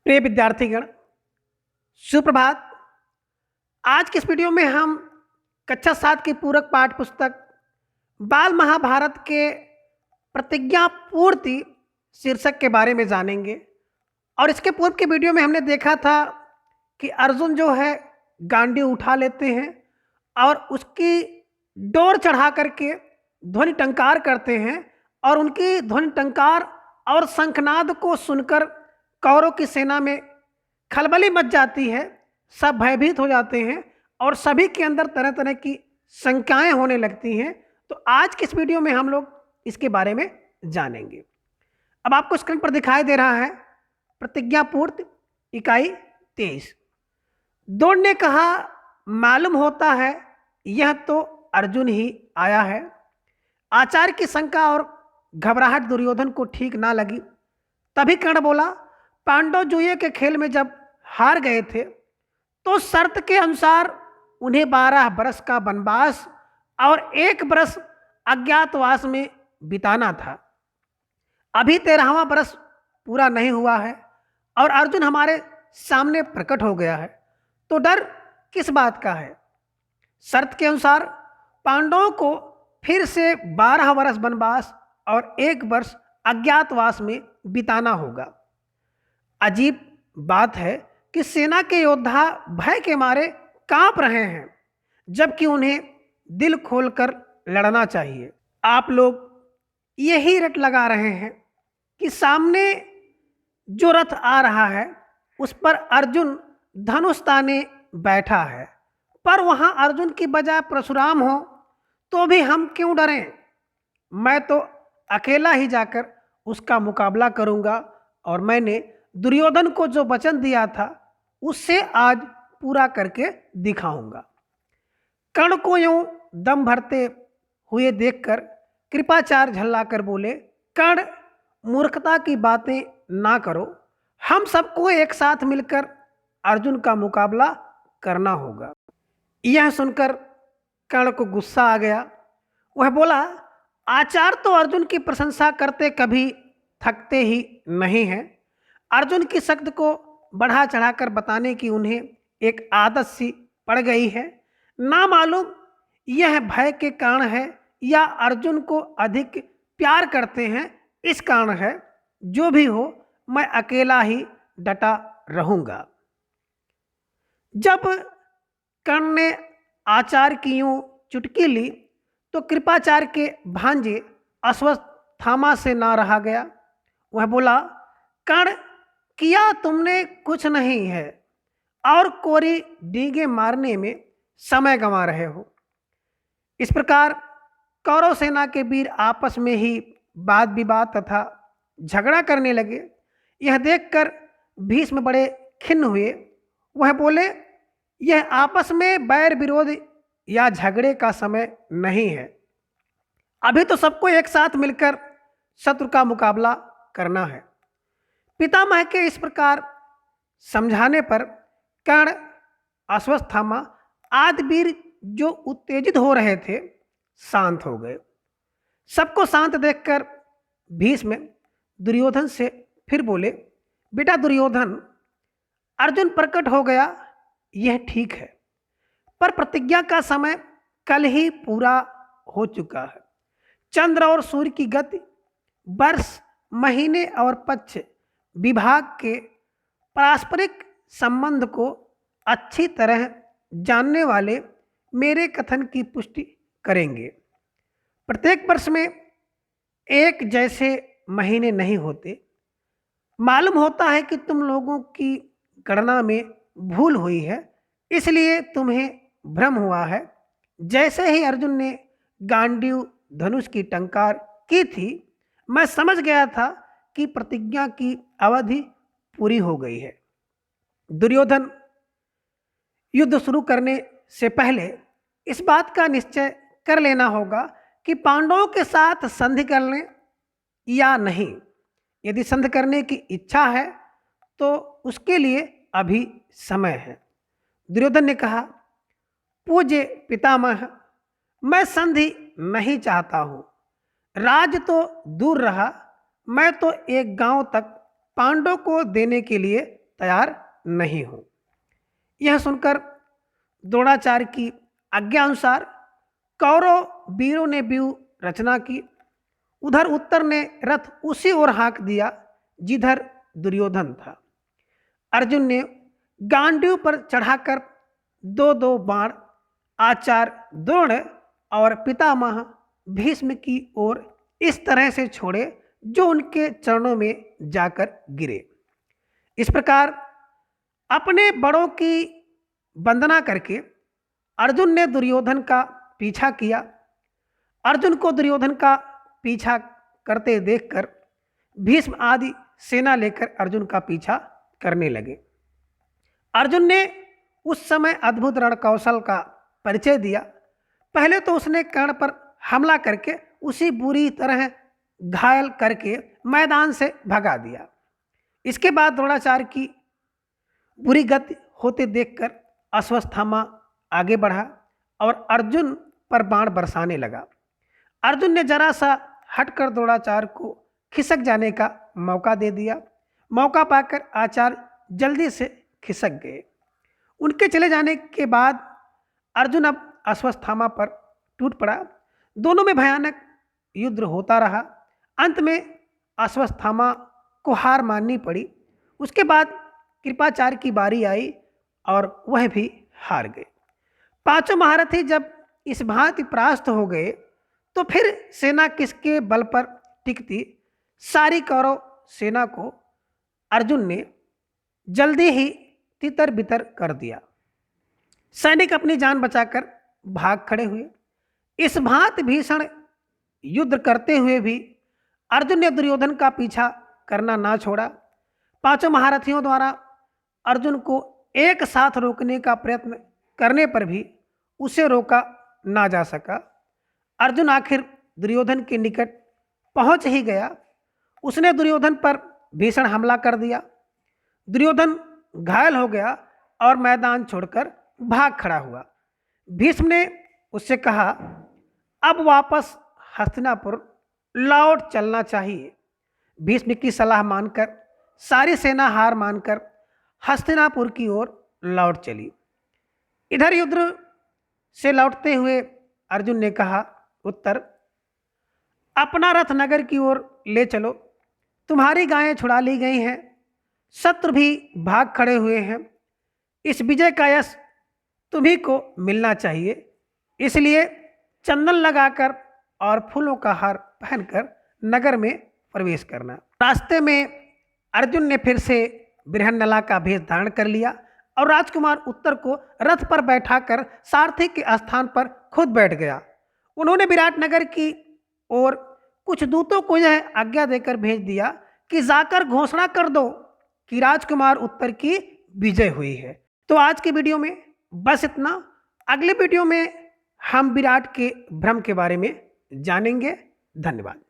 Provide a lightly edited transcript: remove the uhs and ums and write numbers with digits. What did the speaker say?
प्रिय विद्यार्थीगण, सुप्रभात। आज के इस वीडियो में हम कक्षा 7 की पूरक पाठ्य पुस्तक बाल महाभारत के प्रतिज्ञा पूर्ति शीर्षक के बारे में जानेंगे। और इसके पूर्व के वीडियो में हमने देखा था कि अर्जुन जो है गांडीव उठा लेते हैं और उसकी डोर चढ़ा करके ध्वनि टंकार करते हैं और उनकी ध्वनि टंकार और शंखनाद को सुनकर कौरव की सेना में खलबली मच जाती है। सब भयभीत हो जाते हैं और सभी के अंदर तरह तरह की शंकाएं होने लगती हैं। तो आज के इस वीडियो में हम लोग इसके बारे में जानेंगे। अब आपको स्क्रीन पर दिखाई दे रहा है प्रतिज्ञा पूर्ति इकाई 23। द्रोण ने कहा, मालूम होता है यह तो अर्जुन ही आया है। आचार्य की शंका और घबराहट दुर्योधन को ठीक ना लगी। तभी कर्ण बोला, पांडव जुए के खेल में जब हार गए थे तो शर्त के अनुसार उन्हें 12 बरस का वनवास और 1 बरस अज्ञातवास में बिताना था। अभी 13वां बरस पूरा नहीं हुआ है और अर्जुन हमारे सामने प्रकट हो गया है, तो डर किस बात का है। शर्त के अनुसार पांडवों को फिर से 12 वर्ष वनवास और 1 वर्ष अज्ञातवास में बिताना होगा। अजीब बात है कि सेना के योद्धा भय के मारे कांप रहे हैं, जबकि उन्हें दिल खोलकर लड़ना चाहिए। आप लोग यही रट लगा रहे हैं कि सामने जो रथ आ रहा है उस पर अर्जुन धनुष ताने बैठा है, पर वहां अर्जुन की बजाय परशुराम हो तो भी हम क्यों डरें। मैं तो अकेला ही जाकर उसका मुकाबला करूंगा और मैंने दुर्योधन को जो वचन दिया था उससे आज पूरा करके दिखाऊंगा। कर्ण को यूं दम भरते हुए देखकर कृपाचार्य झल्लाकर बोले, कर्ण, मूर्खता की बातें ना करो। हम सबको एक साथ मिलकर अर्जुन का मुकाबला करना होगा। यह सुनकर कर्ण को गुस्सा आ गया। वह बोला, आचार्य तो अर्जुन की प्रशंसा करते कभी थकते ही नहीं हैं। अर्जुन की शक्ति को बढ़ा चढ़ाकर बताने की उन्हें एक आदत सी पड़ गई है। ना मालूम यह भय के कारण है या अर्जुन को अधिक प्यार करते हैं इस कारण है। जो भी हो, मैं अकेला ही डटा रहूंगा। जब कर्ण ने आचार्य की यूं चुटकी ली तो कृपाचार्य के भांजे अश्वत्थामा से ना रहा गया। वह बोला, कर्ण, किया तुमने कुछ नहीं है और कोरी डींगे मारने में समय गंवा रहे हो। इस प्रकार कौरव सेना के वीर आपस में ही वाद विवाद तथा झगड़ा करने लगे। यह देखकर भीष्म बड़े खिन्न हुए। वह बोले, यह आपस में बैर विरोध या झगड़े का समय नहीं है। अभी तो सबको एक साथ मिलकर शत्रु का मुकाबला करना है। पितामह के इस प्रकार समझाने पर कर्ण, अश्वत्थामा आदि वीर जो उत्तेजित हो रहे थे शांत हो गए। सबको शांत देखकर भीष्म दुर्योधन से फिर बोले, बेटा दुर्योधन, अर्जुन प्रकट हो गया यह ठीक है, पर प्रतिज्ञा का समय कल ही पूरा हो चुका है। चंद्र और सूर्य की गति, वर्ष, महीने और पक्ष विभाग के पारस्परिक संबंध को अच्छी तरह जानने वाले मेरे कथन की पुष्टि करेंगे। प्रत्येक वर्ष में एक जैसे महीने नहीं होते। मालूम होता है कि तुम लोगों की गणना में भूल हुई है, इसलिए तुम्हें भ्रम हुआ है। जैसे ही अर्जुन ने गांडीव धनुष की टंकार की थी, मैं समझ गया था कि प्रतिज्ञा की अवधि पूरी हो गई है। दुर्योधन, युद्ध शुरू करने से पहले इस बात का निश्चय कर लेना होगा कि पांडवों के साथ संधि कर लें या नहीं। यदि संधि करने की इच्छा है तो उसके लिए अभी समय है। दुर्योधन ने कहा, पूज्य पितामह, मैं संधि नहीं चाहता हूं। राज तो दूर रहा, मैं तो एक गांव तक पांडवों को देने के लिए तैयार नहीं हूँ। यह सुनकर द्रोणाचार्य की आज्ञा अनुसार कौरव वीरों ने व्यूह रचना की। उधर उत्तर ने रथ उसी ओर हाँक दिया जिधर दुर्योधन था। अर्जुन ने गांडीव पर चढ़ाकर दो दो बाण आचार्य द्रोण और पितामह भीष्म की ओर इस तरह से छोड़े जो उनके चरणों में जाकर गिरे। इस प्रकार अपने बड़ों की वंदना करके अर्जुन ने दुर्योधन का पीछा किया। अर्जुन को दुर्योधन का पीछा करते देखकर भीष्म आदि सेना लेकर अर्जुन का पीछा करने लगे। अर्जुन ने उस समय अद्भुत रण कौशल का परिचय दिया। पहले तो उसने कर्ण पर हमला करके उसी बुरी तरह घायल करके मैदान से भगा दिया। इसके बाद द्रोणाचार्य की बुरी गति होते देखकर अश्वत्थामा आगे बढ़ा और अर्जुन पर बाण बरसाने लगा। अर्जुन ने जरा सा हटकर द्रोणाचार्य को खिसक जाने का मौका दे दिया। मौका पाकर आचार्य जल्दी से खिसक गए। उनके चले जाने के बाद अर्जुन अब अश्वत्थामा पर टूट पड़ा। दोनों में भयानक युद्ध होता रहा। अंत में अश्वत्थामा को हार माननी पड़ी। उसके बाद कृपाचार्य की बारी आई और वह भी हार गए। पांचों महारथी जब इस भांति परास्त हो गए तो फिर सेना किसके बल पर टिकती। सारी कौरव सेना को अर्जुन ने जल्दी ही तितर बितर कर दिया। सैनिक अपनी जान बचाकर भाग खड़े हुए। इस भांति भीषण युद्ध करते हुए भी अर्जुन ने दुर्योधन का पीछा करना ना छोड़ा। पांचों महारथियों द्वारा अर्जुन को एक साथ रोकने का प्रयत्न करने पर भी उसे रोका ना जा सका। अर्जुन आखिर दुर्योधन के निकट पहुंच ही गया। उसने दुर्योधन पर भीषण हमला कर दिया। दुर्योधन घायल हो गया और मैदान छोड़कर भाग खड़ा हुआ। भीष्म ने उससे कहा, अब वापस हस्तिनापुर लौट चलना चाहिए। भीष्म की सलाह मानकर सारी सेना हार मानकर हस्तिनापुर की ओर लौट चली। इधर युद्ध से लौटते हुए अर्जुन ने कहा, उत्तर, अपना रथ नगर की ओर ले चलो। तुम्हारी गायें छुड़ा ली गई हैं, शत्रु भी भाग खड़े हुए हैं। इस विजय का यश तुम्ही को मिलना चाहिए। इसलिए चंदन लगाकर और फूलों का हार पहनकर नगर में प्रवेश करना। रास्ते में अर्जुन ने फिर से बृहन्नला का भेष धारण कर लिया और राजकुमार उत्तर को रथ पर बैठाकर सारथी के स्थान पर खुद बैठ गया। उन्होंने विराटनगर की ओर कुछ दूतों को यह आज्ञा देकर भेज दिया कि जाकर घोषणा कर दो कि राजकुमार उत्तर की विजय हुई है। तो आज की वीडियो में बस इतना। अगले वीडियो में हम विराट के भ्रम के बारे में जानेंगे। धन्यवाद।